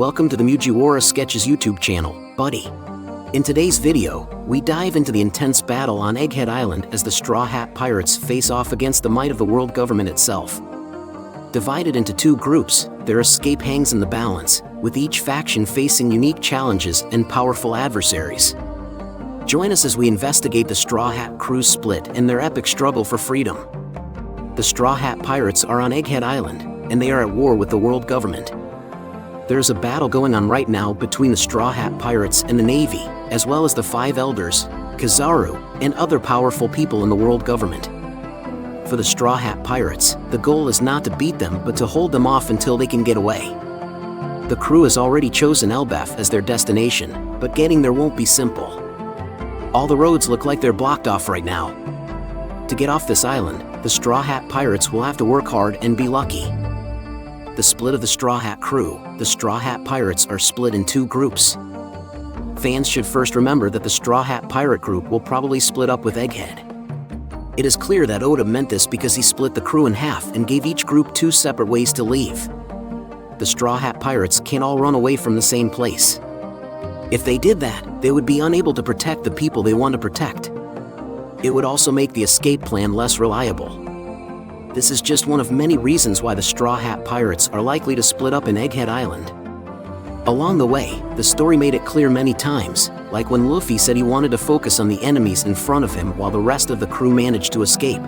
Welcome to the Mujiwara Sketches YouTube channel, buddy. In today's video, we dive into the intense battle on Egghead Island as the Straw Hat Pirates face off against the might of the world government itself. Divided into two groups, their escape hangs in the balance, with each faction facing unique challenges and powerful adversaries. Join us as we investigate the Straw Hat crew's split and their epic struggle for freedom. The Straw Hat Pirates are on Egghead Island, and they are at war with the world government. There's a battle going on right now between the Straw Hat Pirates and the Navy, as well as the Five Elders, Kizaru, and other powerful people in the world government. For the Straw Hat Pirates, the goal is not to beat them but to hold them off until they can get away. The crew has already chosen Labophase as their destination, but getting there won't be simple. All the roads look like they're blocked off right now. To get off this island, the Straw Hat Pirates will have to work hard and be lucky. The split of the Straw Hat crew, the Straw Hat Pirates are split in two groups. Fans should first remember that the Straw Hat Pirate group will probably split up with Egghead. It is clear that Oda meant this because he split the crew in half and gave each group two separate ways to leave. The Straw Hat Pirates can't all run away from the same place. If they did that, they would be unable to protect the people they want to protect. It would also make the escape plan less reliable. This is just one of many reasons why the Straw Hat Pirates are likely to split up in Egghead Island. Along the way, the story made it clear many times, like when Luffy said he wanted to focus on the enemies in front of him while the rest of the crew managed to escape.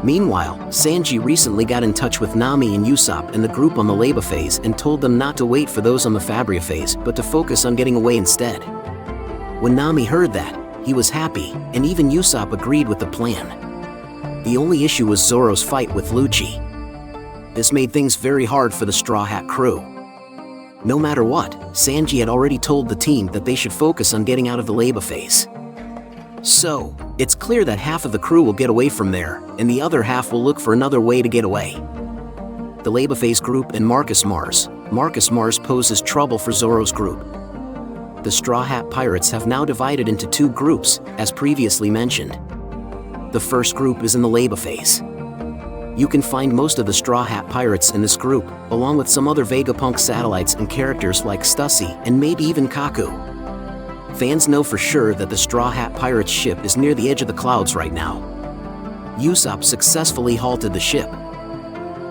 Meanwhile, Sanji recently got in touch with Nami and Usopp and the group on the Labophase and told them not to wait for those on the Fabriophase but to focus on getting away instead. When Nami heard that, he was happy, and even Usopp agreed with the plan. The only issue was Zoro's fight with Lucci. This made things very hard for the Straw Hat crew. No matter what, Sanji had already told the team that they should focus on getting out of the Labophase. So, it's clear that half of the crew will get away from there, and the other half will look for another way to get away. The Labophase group and Marcus Mars. Marcus Mars poses trouble for Zoro's group. The Straw Hat Pirates have now divided into two groups, as previously mentioned. The first group is in the Labophase. You can find most of the Straw Hat Pirates in this group, along with some other Vegapunk satellites and characters like Stussy and maybe even Kaku. Fans know for sure that the Straw Hat Pirates ship is near the edge of the clouds right now. Usopp successfully halted the ship.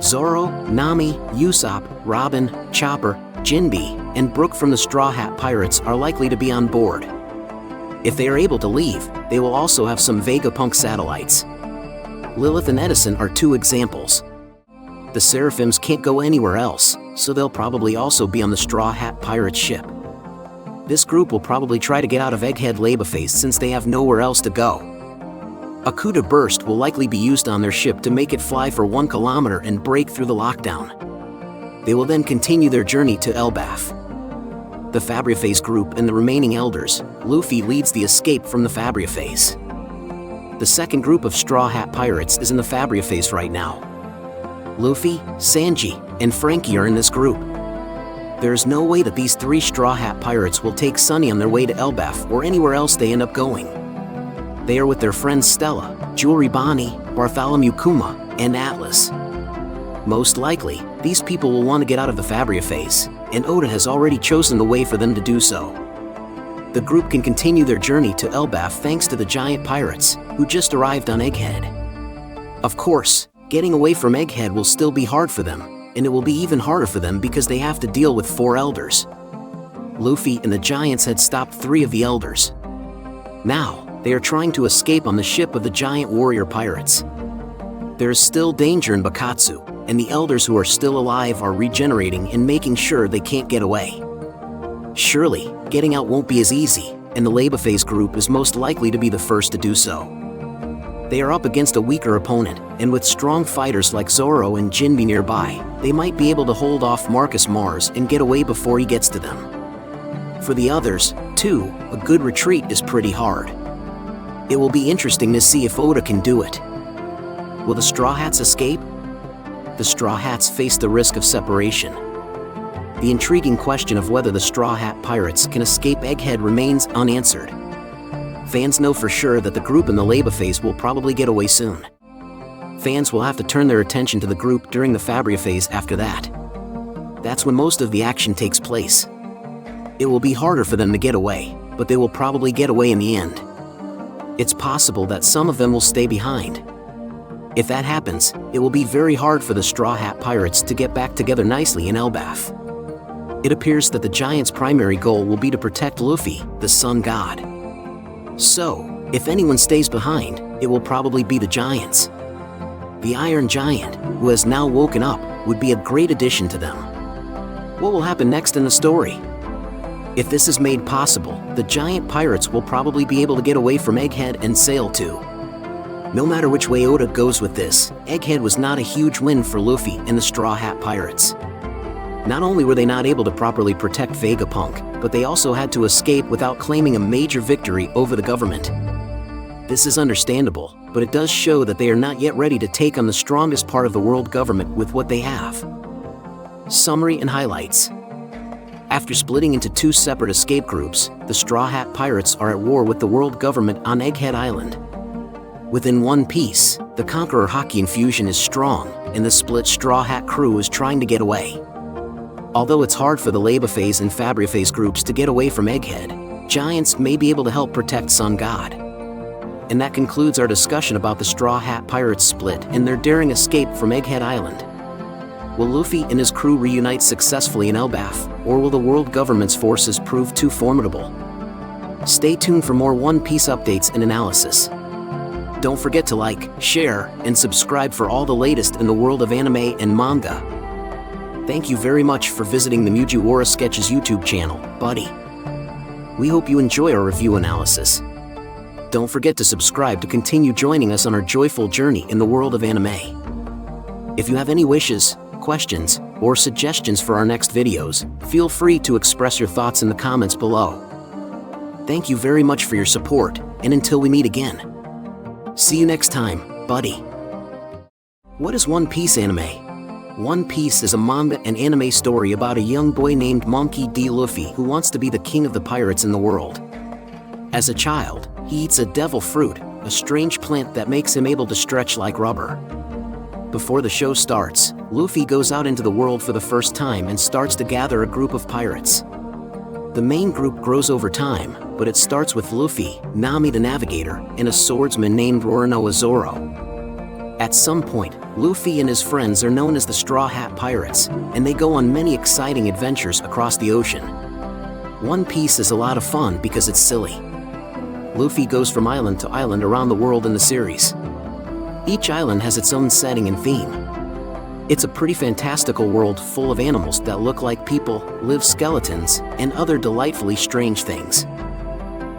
Zoro, Nami, Usopp, Robin, Chopper, Jinbe, and Brook from the Straw Hat Pirates are likely to be on board. If they are able to leave, they will also have some Vegapunk satellites. Lilith and Edison are two examples. The Seraphims can't go anywhere else, so they'll probably also be on the Straw Hat Pirates ship. This group will probably try to get out of Egghead Labophase since they have nowhere else to go. A coup de burst will likely be used on their ship to make it fly for 1 kilometer and break through the lockdown. They will then continue their journey to Elbaf. The Fabriophase group and the remaining elders, Luffy leads the escape from the Fabriophase. The second group of Straw Hat Pirates is in the Fabriophase right now. Luffy, Sanji, and Frankie are in this group. There is no way that these three Straw Hat Pirates will take Sunny on their way to Elbaf or anywhere else they end up going. They are with their friends Stella, Jewelry Bonnie, Bartholomew Kuma, and Atlas. Most likely, these people will want to get out of the Fabriophase, and Oda has already chosen the way for them to do so. The group can continue their journey to Elbaf thanks to the giant pirates, who just arrived on Egghead. Of course, getting away from Egghead will still be hard for them, and it will be even harder for them because they have to deal with 4 elders. Luffy and the giants had stopped 3 of the elders. Now, they are trying to escape on the ship of the giant warrior pirates. There is still danger in Bakatsu, and the elders who are still alive are regenerating and making sure they can't get away. Surely, getting out won't be as easy, and the Labophase group is most likely to be the first to do so. They are up against a weaker opponent, and with strong fighters like Zoro and Jinbe nearby, they might be able to hold off Marcus Mars and get away before he gets to them. For the others, too, a good retreat is pretty hard. It will be interesting to see if Oda can do it. Will the Straw Hats escape? The Straw Hats face the risk of separation. The intriguing question of whether the Straw Hat Pirates can escape Egghead remains unanswered. Fans know for sure that the group in the Labophase will probably get away soon. Fans will have to turn their attention to the group during the Fabriophase after that. That's when most of the action takes place. It will be harder for them to get away, but they will probably get away in the end. It's possible that some of them will stay behind. If that happens, it will be very hard for the Straw Hat Pirates to get back together nicely in Elbaf. It appears that the Giants' primary goal will be to protect Luffy, the Sun God. So, if anyone stays behind, it will probably be the Giants. The Iron Giant, who has now woken up, would be a great addition to them. What will happen next in the story? If this is made possible, the Giant Pirates will probably be able to get away from Egghead and sail too. No matter which way Oda goes with this, Egghead was not a huge win for Luffy and the Straw Hat Pirates. Not only were they not able to properly protect Vegapunk, but they also had to escape without claiming a major victory over the government. This is understandable, but it does show that they are not yet ready to take on the strongest part of the world government with what they have. Summary and highlights. After splitting into two separate escape groups, the Straw Hat Pirates are at war with the world government on Egghead Island. Within One Piece, the Conqueror Haki infusion is strong, and the split Straw Hat crew is trying to get away. Although it's hard for the Labophase and Fabriophase groups to get away from Egghead, Giants may be able to help protect Sun God. And that concludes our discussion about the Straw Hat Pirates split and their daring escape from Egghead Island. Will Luffy and his crew reunite successfully in Elbaf, or will the world government's forces prove too formidable? Stay tuned for more One Piece updates and analysis. Don't forget to like, share, and subscribe for all the latest in the world of anime and manga. Thank you very much for visiting the Mugiwara Sketches YouTube channel, buddy. We hope you enjoy our review analysis. Don't forget to subscribe to continue joining us on our joyful journey in the world of anime. If you have any wishes, questions, or suggestions for our next videos, feel free to express your thoughts in the comments below. Thank you very much for your support, and until we meet again. See you next time, buddy. What is One Piece anime? One Piece is a manga and anime story about a young boy named Monkey D. Luffy who wants to be the king of the pirates in the world. As a child, he eats a devil fruit, a strange plant that makes him able to stretch like rubber. Before the show starts, Luffy goes out into the world for the first time and starts to gather a group of pirates. The main group grows over time, but it starts with Luffy, Nami the Navigator, and a swordsman named Roronoa Zoro. At some point, Luffy and his friends are known as the Straw Hat Pirates, and they go on many exciting adventures across the ocean. One Piece is a lot of fun because it's silly. Luffy goes from island to island around the world in the series. Each island has its own setting and theme. It's a pretty fantastical world full of animals that look like people, live skeletons, and other delightfully strange things.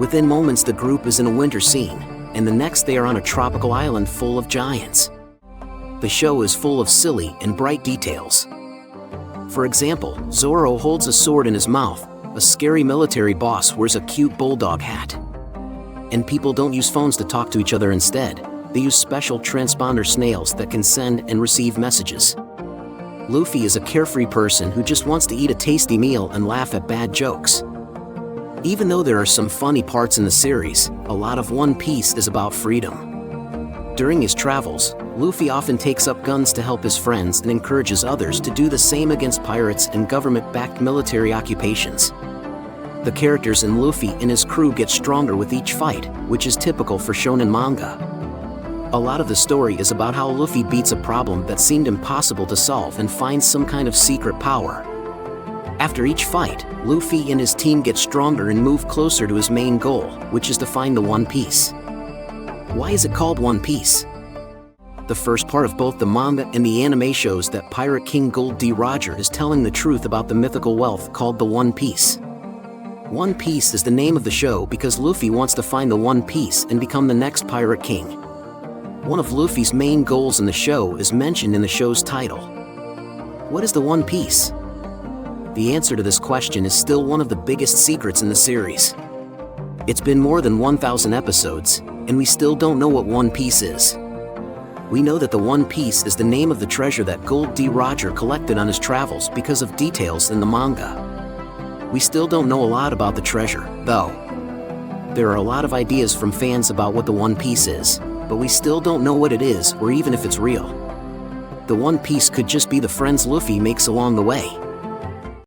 Within moments the group is in a winter scene, and the next they are on a tropical island full of giants. The show is full of silly and bright details. For example, Zoro holds a sword in his mouth, a scary military boss wears a cute bulldog hat. And people don't use phones to talk to each other instead, they use special transponder snails that can send and receive messages. Luffy is a carefree person who just wants to eat a tasty meal and laugh at bad jokes. Even though there are some funny parts in the series, a lot of One Piece is about freedom. During his travels, Luffy often takes up guns to help his friends and encourages others to do the same against pirates and government-backed military occupations. The characters in Luffy and his crew get stronger with each fight, which is typical for shonen manga. A lot of the story is about how Luffy beats a problem that seemed impossible to solve and finds some kind of secret power. After each fight, Luffy and his team get stronger and move closer to his main goal, which is to find the One Piece. Why is it called One Piece? The first part of both the manga and the anime shows that Pirate King Gold D. Roger is telling the truth about the mythical wealth called the One Piece. One Piece is the name of the show because Luffy wants to find the One Piece and become the next Pirate King. One of Luffy's main goals in the show is mentioned in the show's title. What is the One Piece? The answer to this question is still one of the biggest secrets in the series. It's been more than 1,000 episodes, and we still don't know what One Piece is. We know that the One Piece is the name of the treasure that Gold D. Roger collected on his travels because of details in the manga. We still don't know a lot about the treasure, though. There are a lot of ideas from fans about what the One Piece is, but we still don't know what it is or even if it's real. The One Piece could just be the friends Luffy makes along the way.